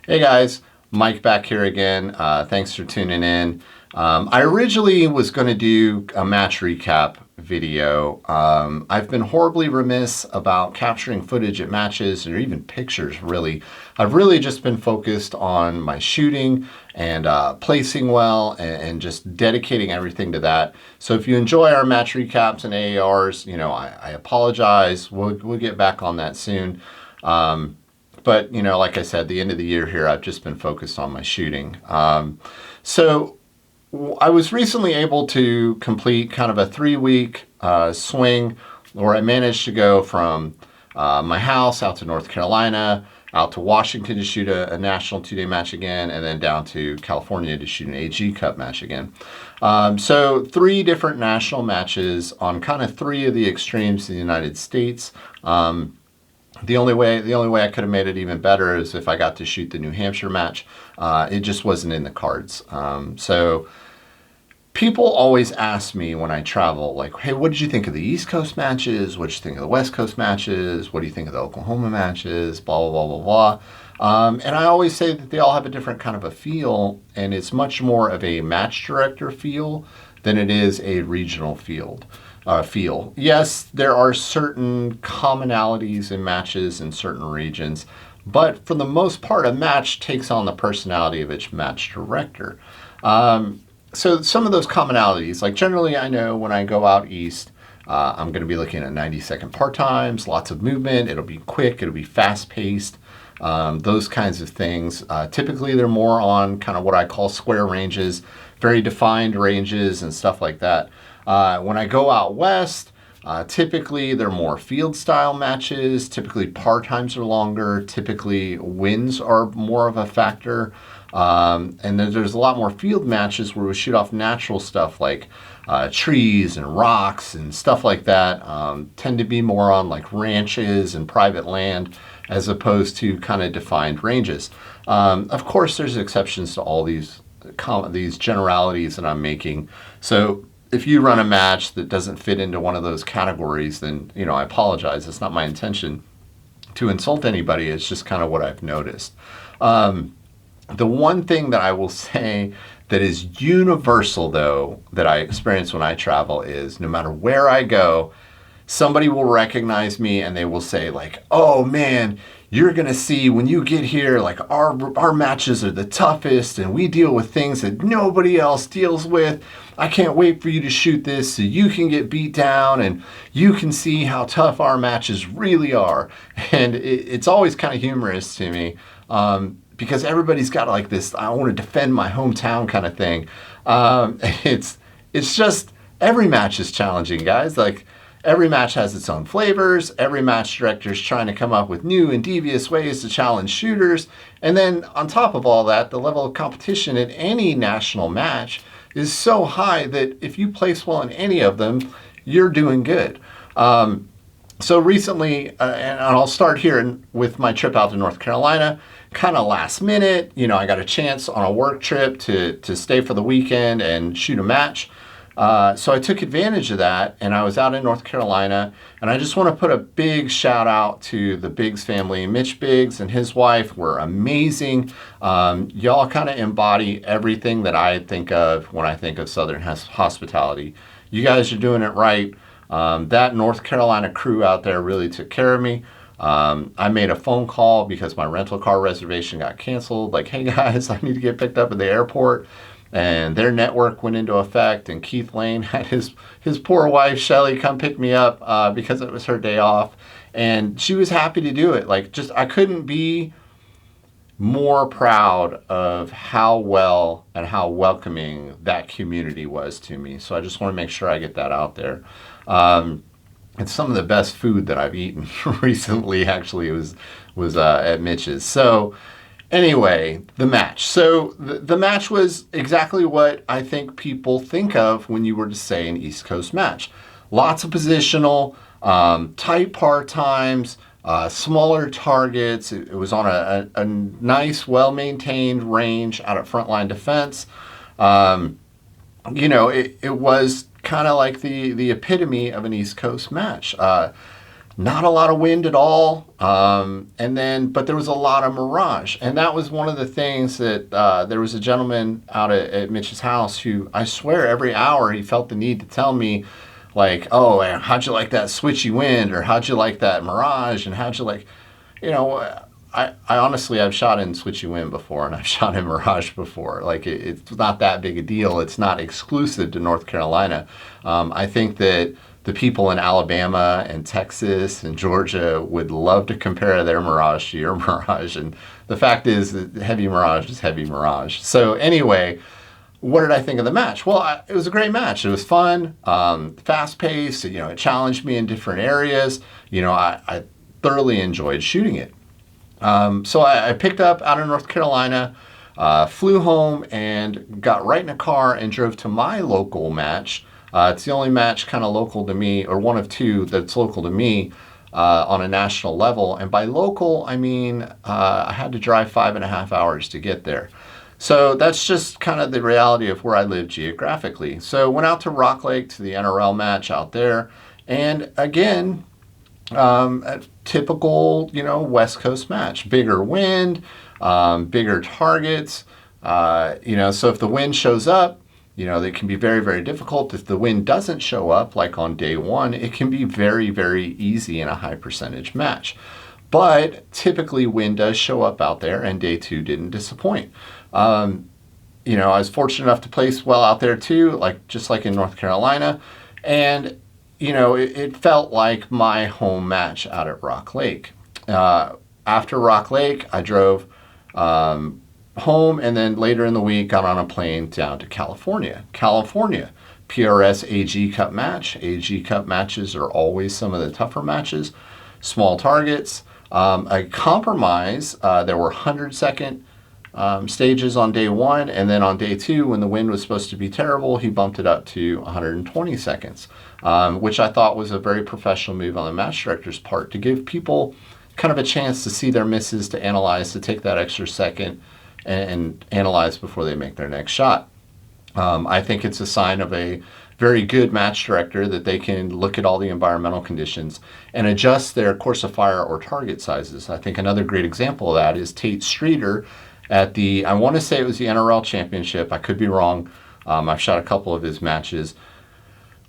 Hey guys, Mike back here again. Thanks for tuning in. I originally was going to do a match recap video. I've been horribly remiss about capturing footage at matches or even pictures, really. I've really just been focused on my shooting and placing well and just dedicating everything to that. So if you enjoy our match recaps and AARs, I apologize. We'll get back on that soon. But, like I said, the end of the year here, I've just been focused on my shooting. So I was recently able to complete kind of a 3-week swing where I managed to go from my house out to North Carolina, out to Washington to shoot a national 2-day match again, and then down to California to shoot an AG Cup match again. So 3 different national matches on kind of 3 of the extremes in the United States. The only way I could have made it even better is if I got to shoot the New Hampshire match. It just wasn't in the cards. So people always ask me when I travel, like, hey, what did you think of the East Coast matches? What did you think of the West Coast matches? What do you think of the Oklahoma matches? Blah, blah, blah, blah, blah. And I always say that they all have a different kind of a feel, and it's much more of a match director feel than it is a regional feel. Yes, there are certain commonalities in matches in certain regions, but for the most part, a match takes on the personality of its match director. So some of those commonalities, like generally I know when I go out east, I'm going to be looking at 90-second part times, lots of movement, it'll be quick, it'll be fast-paced, those kinds of things. Typically they're more on kind of what I call square ranges, very defined ranges and stuff like that. When I go out west, typically they're more field style matches. Typically par times are longer. Typically winds are more of a factor. And then there's a lot more field matches where we shoot off natural stuff like trees and rocks and stuff like that. Tend to be more on like ranches and private land as opposed to kind of defined ranges. Of course, there's exceptions to all these generalities that I'm making. So if you run a match that doesn't fit into one of those categories, then, I apologize. It's not my intention to insult anybody. It's just kind of what I've noticed. The one thing that I will say that is universal, though, that I experience when I travel is no matter where I go, somebody will recognize me and they will say like, oh man, you're going to see when you get here, like our matches are the toughest and we deal with things that nobody else deals with. I can't wait for you to shoot this so you can get beat down and you can see how tough our matches really are. And it's always kind of humorous to me because everybody's got like this, I want to defend my hometown kind of thing. It's just every match is challenging, guys. Like, every match has its own flavors. Every match director is trying to come up with new and devious ways to challenge shooters. And then on top of all that, the level of competition at any national match is so high that if you place well in any of them, you're doing good. So recently, and I'll start here with my trip out to North Carolina, kind of last minute, I got a chance on a work trip to stay for the weekend and shoot a match. So I took advantage of that and I was out in North Carolina, and I just want to put a big shout out to the Biggs family. Mitch Biggs and his wife were amazing. Y'all kind of embody everything that I think of when I think of Southern hospitality. You guys are doing it right. That North Carolina crew out there really took care of me. I made a phone call because my rental car reservation got canceled. Like, hey guys, I need to get picked up at the airport. And their network went into effect, and Keith Lane had his poor wife, Shelly, come pick me up because it was her day off. And she was happy to do it. Like, just, I couldn't be more proud of how well and how welcoming that community was to me. So I just want to make sure I get that out there. It's some of the best food that I've eaten recently, actually, was at Mitch's. So anyway, the match. So the match was exactly what I think people think of when you were to say an East Coast match. Lots of positional, tight par times, smaller targets. It was on a nice, well-maintained range out at frontline defense. It was kind of like the epitome of an East Coast match. not a lot of wind at all. But there was a lot of mirage. And that was one of the things that there was a gentleman out at Mitch's house who, I swear, every hour he felt the need to tell me, like, oh, how'd you like that switchy wind? Or how'd you like that mirage? And how'd you like, you know, I honestly, I've shot in switchy wind before and I've shot in mirage before. Like, it's not that big a deal. It's not exclusive to North Carolina. I think that the people in Alabama and Texas and Georgia would love to compare their mirage to your mirage. And the fact is that heavy mirage is heavy mirage. So anyway, what did I think of the match? Well, it was a great match. It was fun, fast paced. You know, it challenged me in different areas. You know, I thoroughly enjoyed shooting it. So I picked up out of North Carolina, flew home and got right in a car and drove to my local match. It's the only match kind of local to me, or one of two that's local to me on a national level. And by local, I mean I had to drive 5.5 hours to get there. So that's just kind of the reality of where I live geographically. So went out to Rock Lake to the NRL match out there. And again, a typical, you know, West Coast match. Bigger wind, bigger targets. You know, so if the wind shows up, you know, it can be very, very difficult. If the wind doesn't show up, like on day one, it can be very, very easy in a high percentage match. But typically wind does show up out there, and day two didn't disappoint. You know, I was fortunate enough to place well out there too, like just like in North Carolina. And, you know, it felt like my home match out at Rock Lake. After Rock Lake, I drove home, and then later in the week got on a plane down to California. PRS AG Cup match. AG Cup matches are always some of the tougher matches. Small targets. A compromise. There were 100-second stages on day one, and then on day two, when the wind was supposed to be terrible, he bumped it up to 120 seconds, which I thought was a very professional move on the match director's part to give people kind of a chance to see their misses, to analyze, to take that extra second and analyze before they make their next shot. I think it's a sign of a very good match director that they can look at all the environmental conditions and adjust their course of fire or target sizes. I think another great example of that is Tate Streeter at the, I want to say it was the NRL Championship. I could be wrong. I've shot a couple of his matches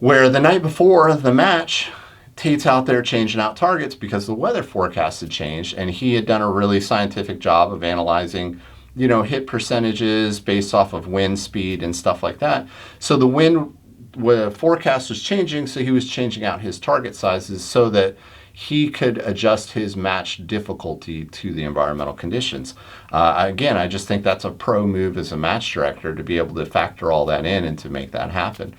where the night before the match, Tate's out there changing out targets because the weather forecast had changed, and he had done a really scientific job of analyzing, you know, hit percentages based off of wind speed and stuff like that. So the wind forecast was changing, so he was changing out his target sizes so that he could adjust his match difficulty to the environmental conditions. Again, I just think that's a pro move as a match director to be able to factor all that in and to make that happen.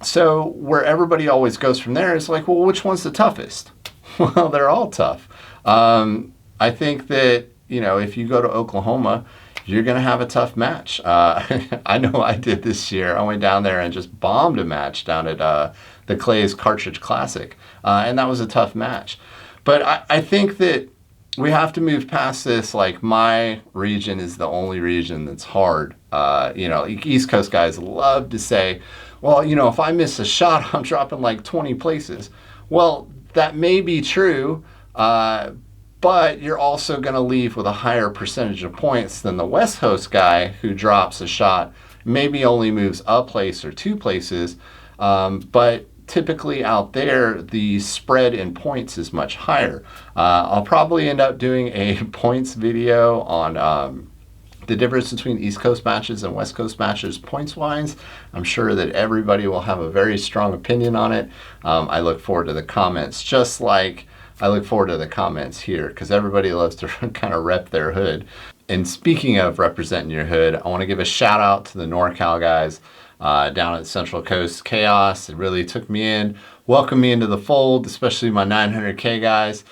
So where everybody always goes from there is like, well, which one's the toughest? Well, they're all tough. I think that, you know, if you go to Oklahoma, you're going to have a tough match. I know I did this year. I went down there and just bombed a match down at the Clay's Cartridge Classic. And that was a tough match. But I think that we have to move past this, like, my region is the only region that's hard. You know, East Coast guys love to say, well, you know, if I miss a shot, I'm dropping like 20 places. Well, that may be true, but you're also going to leave with a higher percentage of points than the West Coast guy who drops a shot, maybe only moves a place or 2 places, but typically out there, the spread in points is much higher. I'll probably end up doing a points video on the difference between East Coast matches and West Coast matches points-wise. I'm sure that everybody will have a very strong opinion on it. I look forward to the comments, just like I look forward to the comments here, because everybody loves to kind of rep their hood. And speaking of representing your hood, I want to give a shout out to the NorCal guys down at Central Coast Chaos. It really took me in, welcomed me into the fold, especially my 900K guys.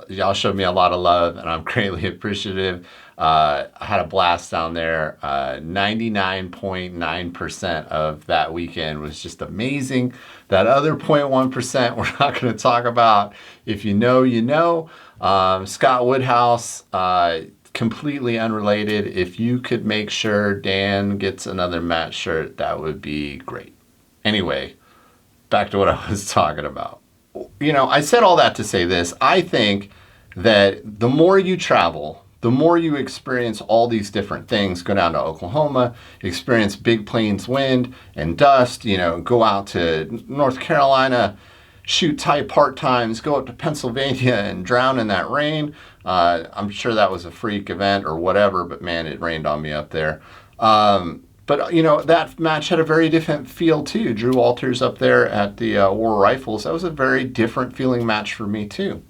Y'all showed me a lot of love, and I'm greatly appreciative. I had a blast down there. 99.9% of that weekend was just amazing. That other 0.1% we're not going to talk about. If you know, you know. Scott Woodhouse, completely unrelated. If you could make sure Dan gets another match shirt, that would be great. Anyway, back to what I was talking about. You know, I said all that to say this. I think that the more you travel, the more you experience all these different things, go down to Oklahoma, experience big plains wind and dust, you know, go out to North Carolina, shoot tight part times, go up to Pennsylvania and drown in that rain. I'm sure that was a freak event or whatever, but man, it rained on me up there. But, you know, that match had a very different feel too. Drew Walters up there at the War Rifles, that was a very different feeling match for me too.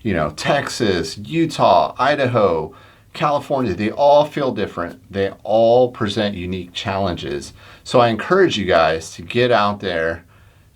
You know, Texas, Utah, Idaho, California, they all feel different. They all present unique challenges. So I encourage you guys to get out there,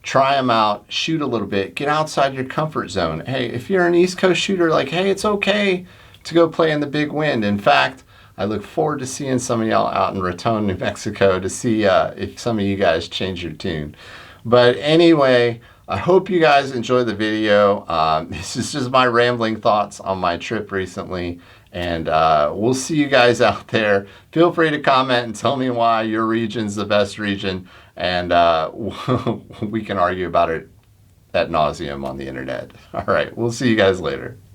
try them out, shoot a little bit, get outside your comfort zone. Hey, if you're an East Coast shooter, like, hey, it's okay to go play in the big wind. In fact, I look forward to seeing some of y'all out in Raton, New Mexico to see if some of you guys change your tune. But anyway, I hope you guys enjoy the video. This is just my rambling thoughts on my trip recently. And we'll see you guys out there. Feel free to comment and tell me why your region's the best region. And we can argue about it ad nauseum on the internet. All right, we'll see you guys later.